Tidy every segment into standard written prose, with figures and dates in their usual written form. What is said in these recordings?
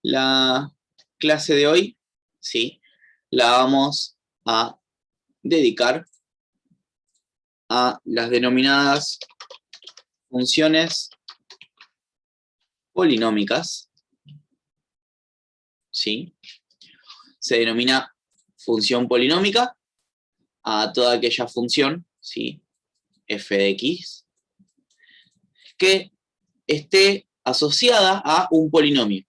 La clase de hoy, sí, la vamos a dedicar a las denominadas funciones polinómicas, ¿sí? Se denomina función polinómica a toda aquella función, ¿sí? F de x, que esté asociada a un polinomio.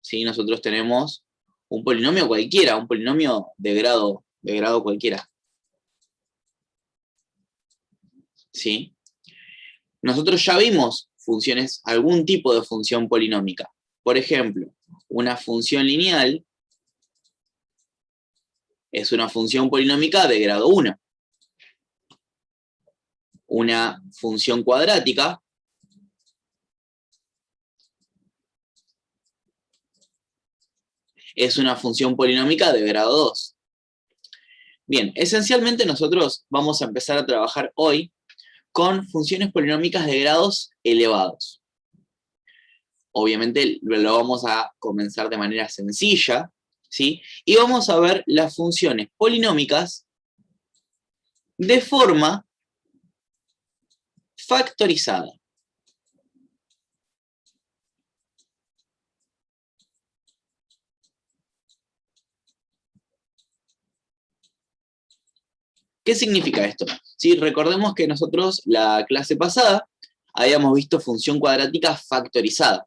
¿Sí? Nosotros tenemos un polinomio cualquiera, un polinomio de grado cualquiera. ¿Sí? Nosotros ya vimos funciones, algún tipo de función polinómica. Por ejemplo, una función lineal es una función polinómica de grado 1. Una función cuadrática es una función polinómica de grado 2. Bien, esencialmente nosotros vamos a empezar a trabajar hoy con funciones polinómicas de grados elevados. Obviamente lo vamos a comenzar de manera sencilla, ¿sí? Y vamos a ver las funciones polinómicas de forma factorizada. ¿Qué significa esto? ¿Sí? Recordemos que nosotros la clase pasada habíamos visto función cuadrática factorizada.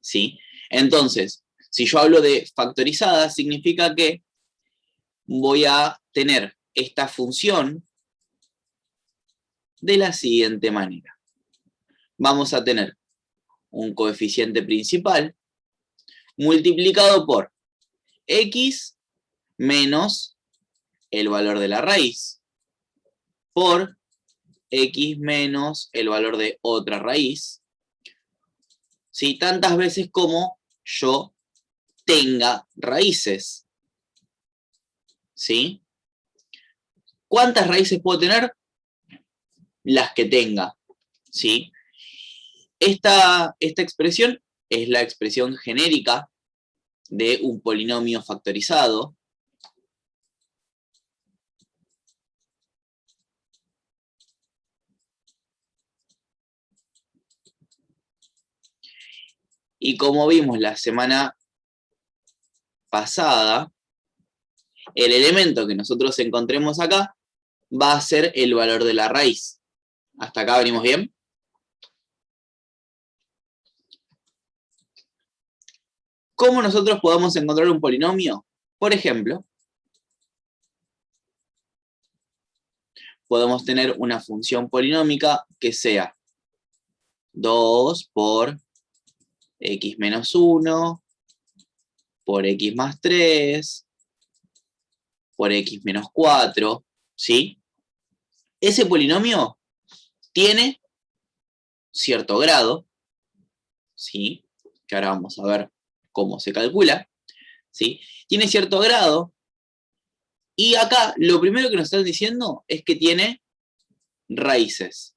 ¿Sí? Entonces, si yo hablo de factorizada, significa que voy a tener esta función de la siguiente manera. Vamos a tener un coeficiente principal multiplicado por x menos el valor de la raíz por x menos el valor de otra raíz, ¿sí? Tantas veces como yo tenga raíces, ¿sí? ¿Cuántas raíces puedo tener? Las que tenga, ¿sí? Esta expresión es la expresión genérica de un polinomio factorizado. Y como vimos la semana pasada, el elemento que nosotros encontremos acá va a ser el valor de la raíz. ¿Hasta acá venimos bien? ¿Cómo nosotros podemos encontrar un polinomio? Por ejemplo, podemos tener una función polinómica que sea 2 por x menos 1 por x más 3 por x menos 4, ¿sí? Ese polinomio tiene cierto grado, ¿sí? Que ahora vamos a ver cómo se calcula, ¿sí? Tiene cierto grado, y acá lo primero que nos están diciendo es que tiene raíces.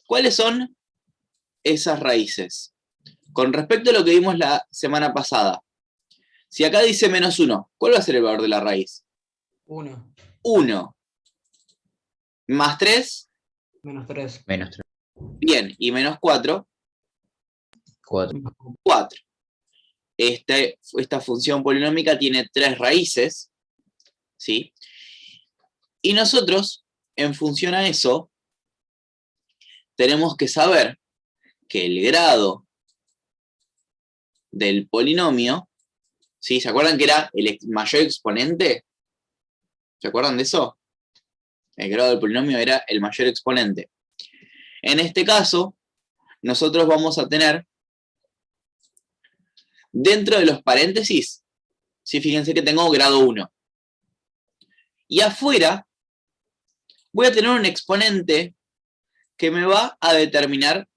¿Cuáles son esas raíces? Con respecto a lo que vimos la semana pasada, si acá dice menos 1, ¿cuál va a ser el valor de la raíz? 1. 1. Más 3. Menos 3. Menos 3. Bien, y menos 4. 4. 4. Esta función polinómica tiene 3 raíces, ¿sí? Y nosotros, en función a eso, tenemos que saber que el grado del polinomio, ¿sí? ¿Se acuerdan que era el mayor exponente? ¿Se acuerdan de eso? El grado del polinomio era el mayor exponente. En este caso, nosotros vamos a tener, dentro de los paréntesis, ¿sí? Fíjense que tengo grado 1. Y afuera voy a tener un exponente que me va a determinar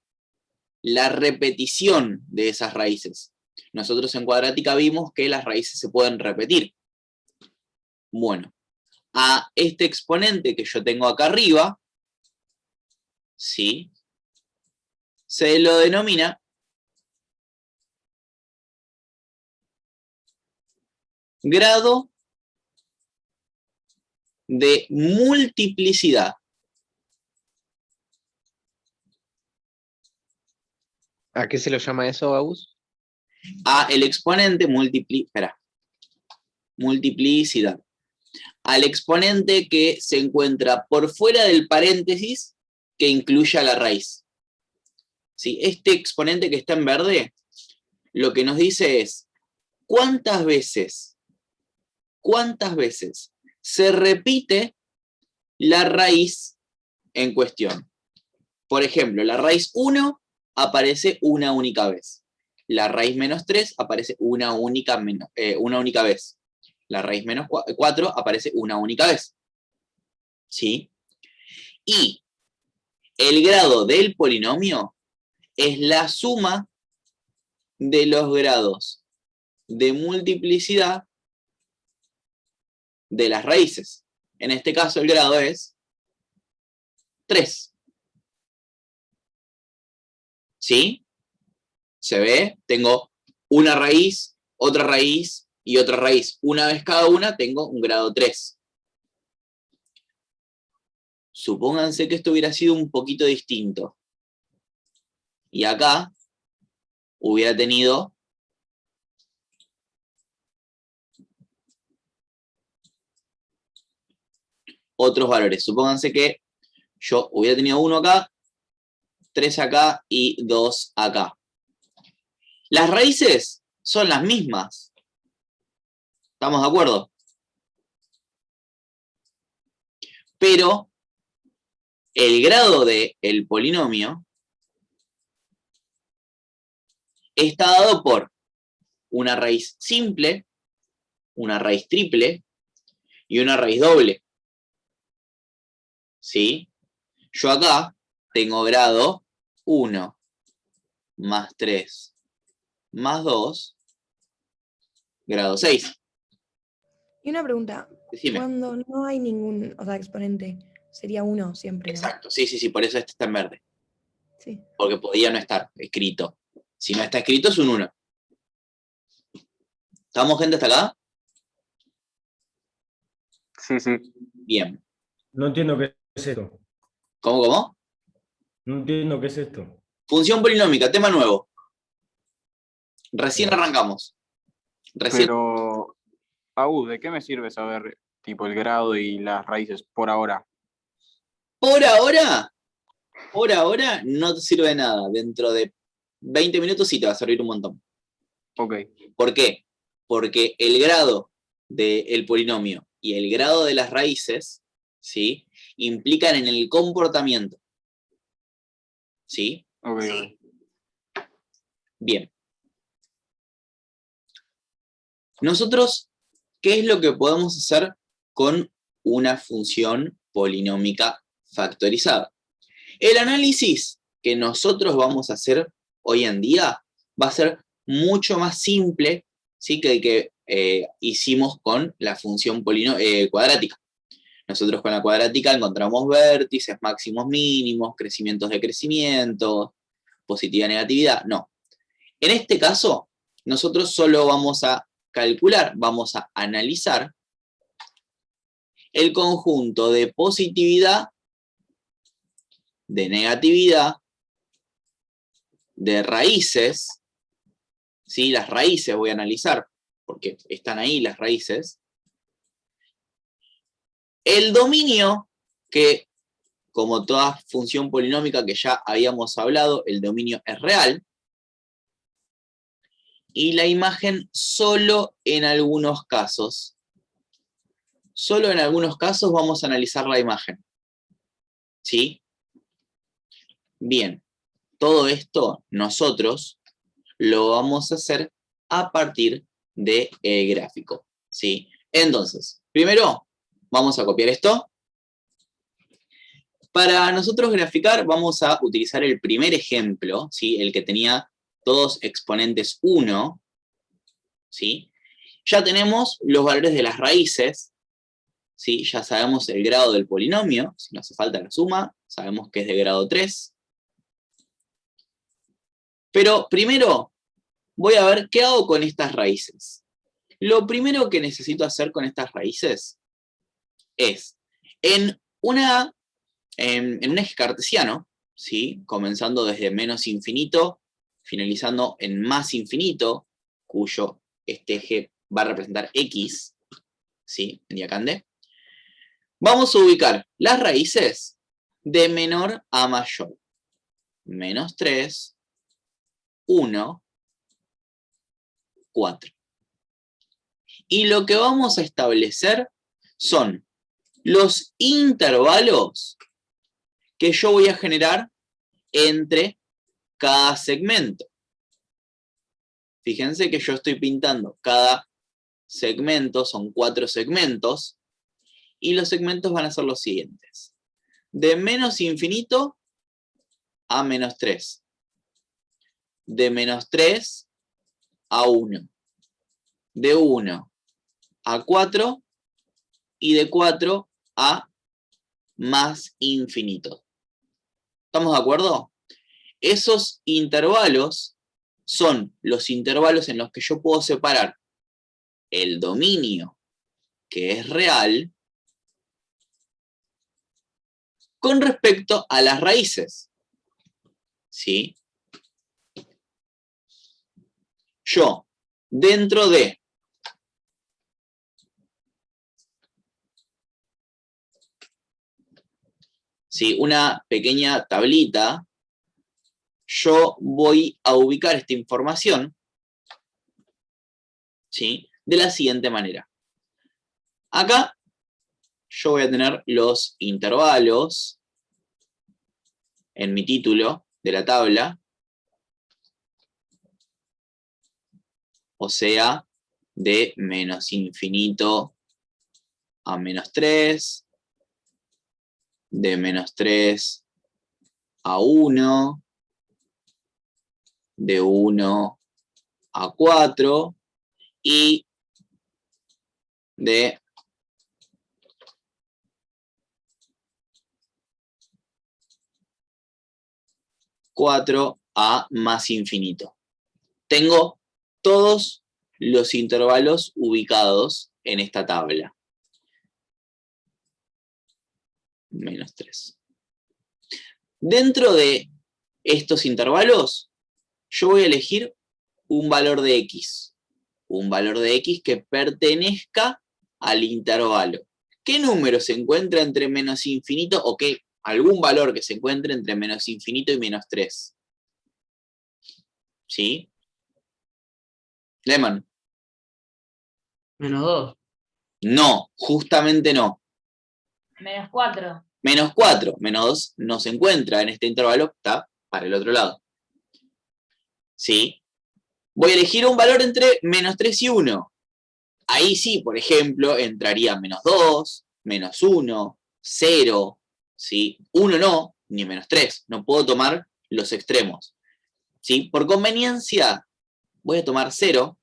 la repetición de esas raíces. Nosotros en cuadrática vimos que las raíces se pueden repetir. Bueno, a este exponente que yo tengo acá arriba, ¿sí? Se lo denomina grado de multiplicidad. ¿A qué se lo llama eso, Agus? A el exponente multiplicidad. Al exponente que se encuentra por fuera del paréntesis que incluya la raíz. ¿Sí? Este exponente que está en verde, lo que nos dice es cuántas veces se repite la raíz en cuestión. Por ejemplo, la raíz 1 aparece una única vez. La raíz menos 3 aparece una única vez. La raíz menos 4 aparece una única vez. ¿Sí? Y el grado del polinomio es la suma de los grados de multiplicidad de las raíces. En este caso el grado es 3. ¿Sí? ¿Se ve? Tengo una raíz, otra raíz y otra raíz. Una vez cada una tengo un grado 3. Supónganse que esto hubiera sido un poquito distinto. Y acá hubiera tenido otros valores. Supónganse que yo hubiera tenido 1 acá, 3 acá y 2 acá. Las raíces son las mismas. ¿Estamos de acuerdo? Pero el grado del polinomio está dado por una raíz simple, una raíz triple y una raíz doble. ¿Sí? Yo acá tengo grado 1 más 3 más 2, grado 6. Y una pregunta, Decime. cuando no hay ningún, exponente, sería 1 siempre, ¿no? Exacto, sí, por eso este está en verde. Sí. Porque podía no estar escrito. Si no está escrito es un 1. ¿Estamos, gente, hasta acá? Sí, sí. Bien. No entiendo qué es esto. ¿Cómo? No entiendo qué es esto. Función polinómica, tema nuevo. Recién arrancamos. Pero, Agus, ¿de qué me sirve saber tipo el grado y las raíces por ahora? Por ahora no te sirve de nada. Dentro de 20 minutos sí te va a servir un montón. Ok. ¿Por qué? Porque el grado del polinomio y el grado de las raíces, ¿sí?, implican en el comportamiento. ¿Sí? Ok. Bien. Nosotros, ¿qué es lo que podemos hacer con una función polinómica factorizada? El análisis que nosotros vamos a hacer hoy en día va a ser mucho más simple, ¿sí?, que el que hicimos con la función cuadrática. Nosotros con la cuadrática encontramos vértices, máximos mínimos, crecimientos de crecimiento, positividad, negatividad. No. En este caso, nosotros solo vamos a calcular, vamos a analizar el conjunto de positividad, de negatividad, de raíces, ¿sí? Las raíces voy a analizar, porque están ahí las raíces. El dominio, que como toda función polinómica que ya habíamos hablado, el dominio es real. Y la imagen solo en algunos casos. Solo en algunos casos vamos a analizar la imagen. ¿Sí? Bien. Todo esto nosotros lo vamos a hacer a partir del gráfico. ¿Sí? Entonces, primero vamos a copiar esto. Para nosotros graficar vamos a utilizar el primer ejemplo, ¿sí?, el que tenía todos exponentes 1. ¿Sí? Ya tenemos los valores de las raíces. ¿Sí? Ya sabemos el grado del polinomio, si no hace falta la suma, sabemos que es de grado 3. Pero primero voy a ver qué hago con estas raíces. Lo primero que necesito hacer con estas raíces es, en un eje cartesiano, ¿sí? Comenzando desde menos infinito, finalizando en más infinito, cuyo este eje va a representar X, ¿sí? En Diacande. Vamos a ubicar las raíces de menor a mayor. Menos 3, 1, 4. Y lo que vamos a establecer son los intervalos que yo voy a generar entre cada segmento. Fíjense que yo estoy pintando cada segmento, son 4 segmentos, y los segmentos van a ser los siguientes. De menos infinito a menos 3. De menos 3 a 1. De 1 a 4 y de 4 a más infinito. ¿Estamos de acuerdo? Esos intervalos son los intervalos en los que yo puedo separar el dominio, que es real, con respecto a las raíces. ¿Sí? Yo, dentro de una pequeña tablita, yo voy a ubicar esta información, ¿sí? De la siguiente manera. Acá yo voy a tener los intervalos en mi título de la tabla, o sea, de menos infinito a menos 3, de menos 3 a 1, de 1 a 4 y de 4 a más infinito. Tengo todos los intervalos ubicados en esta tabla. Menos 3. Dentro de estos intervalos, yo voy a elegir un valor de X. Un valor de X que pertenezca al intervalo. ¿Qué número se encuentra entre menos infinito o qué? Algún valor que se encuentre entre menos infinito y menos 3. ¿Sí? Lemon. Menos 2. No, justamente no. Menos 4. Menos 4. Menos 2 no se encuentra en este intervalo, está para el otro lado. ¿Sí? Voy a elegir un valor entre menos 3 y 1. Ahí sí, por ejemplo, entraría menos 2, menos 1, 0, ¿sí? 1 no, ni menos 3. No puedo tomar los extremos. ¿Sí? Por conveniencia, voy a tomar 0,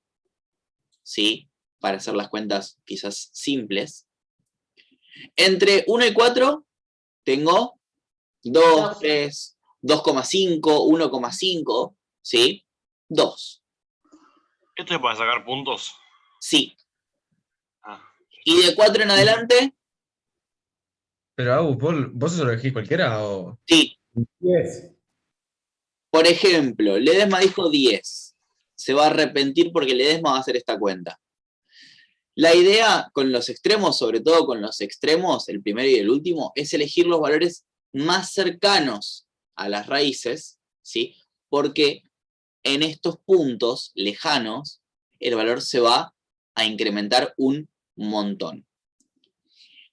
¿sí? Para hacer las cuentas quizás simples. Entre 1 y 4 tengo 2, 3, 2,5, 1,5, ¿sí? 2. ¿Esto es para sacar puntos? Sí. Ah. Y de 4 en adelante, Pero Agus, ¿vos eso lo elegís cualquiera o...? sí. 10. Por ejemplo, Ledesma dijo 10. Se va a arrepentir porque Ledesma va a hacer esta cuenta. La idea con los extremos, sobre todo con los extremos, el primero y el último, es elegir los valores más cercanos a las raíces, ¿sí? Porque en estos puntos lejanos, el valor se va a incrementar un montón.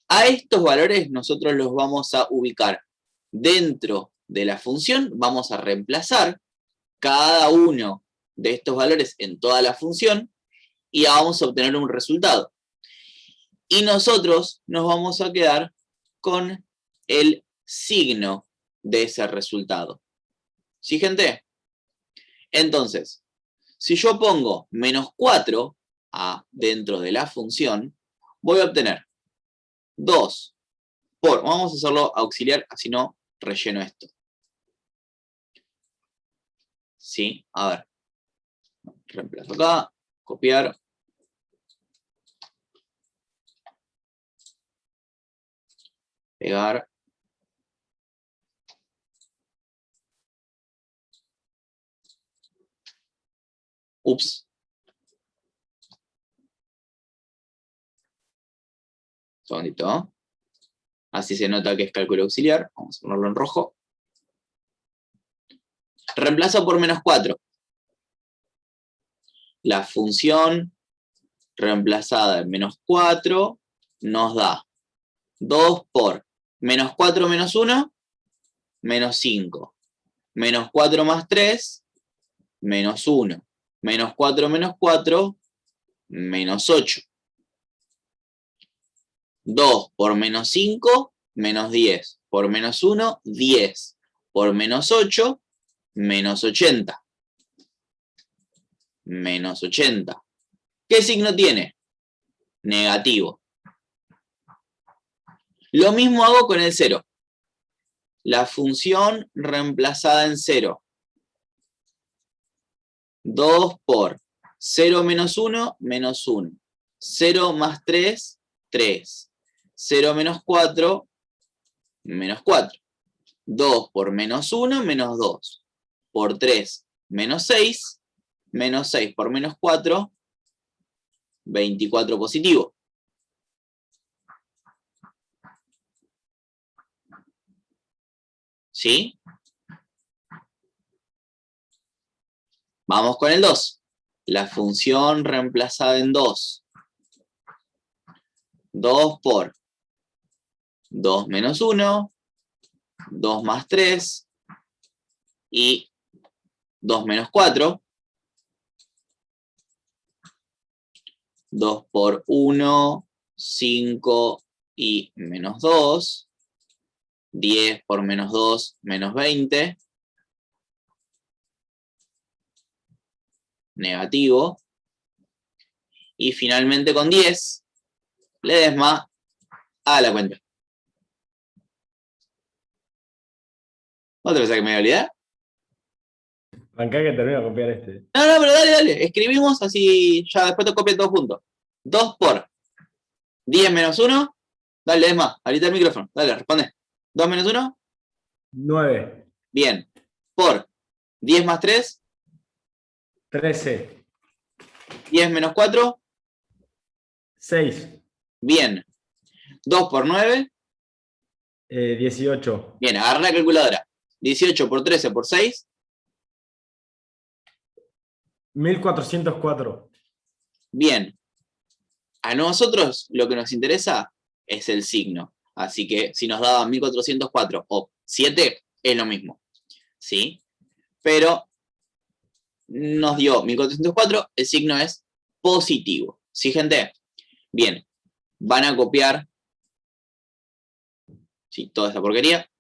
A estos valores nosotros los vamos a ubicar dentro de la función, vamos a reemplazar cada uno de estos valores en toda la función y vamos a obtener un resultado. Y nosotros nos vamos a quedar con el signo de ese resultado. ¿Sí, gente? Entonces, si yo pongo menos 4 dentro de la función, voy a obtener 2 por, vamos a hacerlo auxiliar, así no relleno esto. ¿Sí? A ver. Reemplazo acá, copiar. Pegar. Ups. Segundito. Así se nota que es cálculo auxiliar. Vamos a ponerlo en rojo. Reemplazo por -4. La función reemplazada en -4 nos da 2 por -4 menos 1, -5. -4 más 3, -1. -4 menos 4, -8. 2 por -5, -10. Por -1, 10. Por -8, -80. -80. ¿Qué signo tiene? Negativo. Lo mismo hago con el 0. La función reemplazada en 0. 2 por 0 menos 1, menos 1. 0 más 3, 3. 0 menos 4, menos 4. 2 por menos 1, menos 2. Por 3, menos 6. Menos 6 por menos 4, 24 positivo. ¿Sí? Vamos con el 2. La función reemplazada en 2. 2 por 2 menos 1, 2 más 3 y 2 menos 4. 2 por 1, 5 y menos 2. 10 por menos 2, menos 20. Negativo. Y finalmente con 10, Ledesma a la cuenta. ¿No te pensás que me voy a olvidar? Bancá que termino de copiar este. No, pero dale. Escribimos así, ya después te copian todos juntos. 2 por 10 menos 1. Dale, Ledesma, ahorita el micrófono. Dale, responde. 2 menos 1. 9. Bien. Por 10 más 3. 13. 10 menos 4. 6. Bien. 2 por 9. 18. Bien, agarra la calculadora. 18 por 13 por 6. 1404. Bien. A nosotros lo que nos interesa es el signo. Así que si nos daba 1404 o 7, es lo mismo. ¿Sí? Pero nos dio 1404, el signo es positivo. ¿Sí, gente? Bien. Van a copiar, sí, toda esta porquería.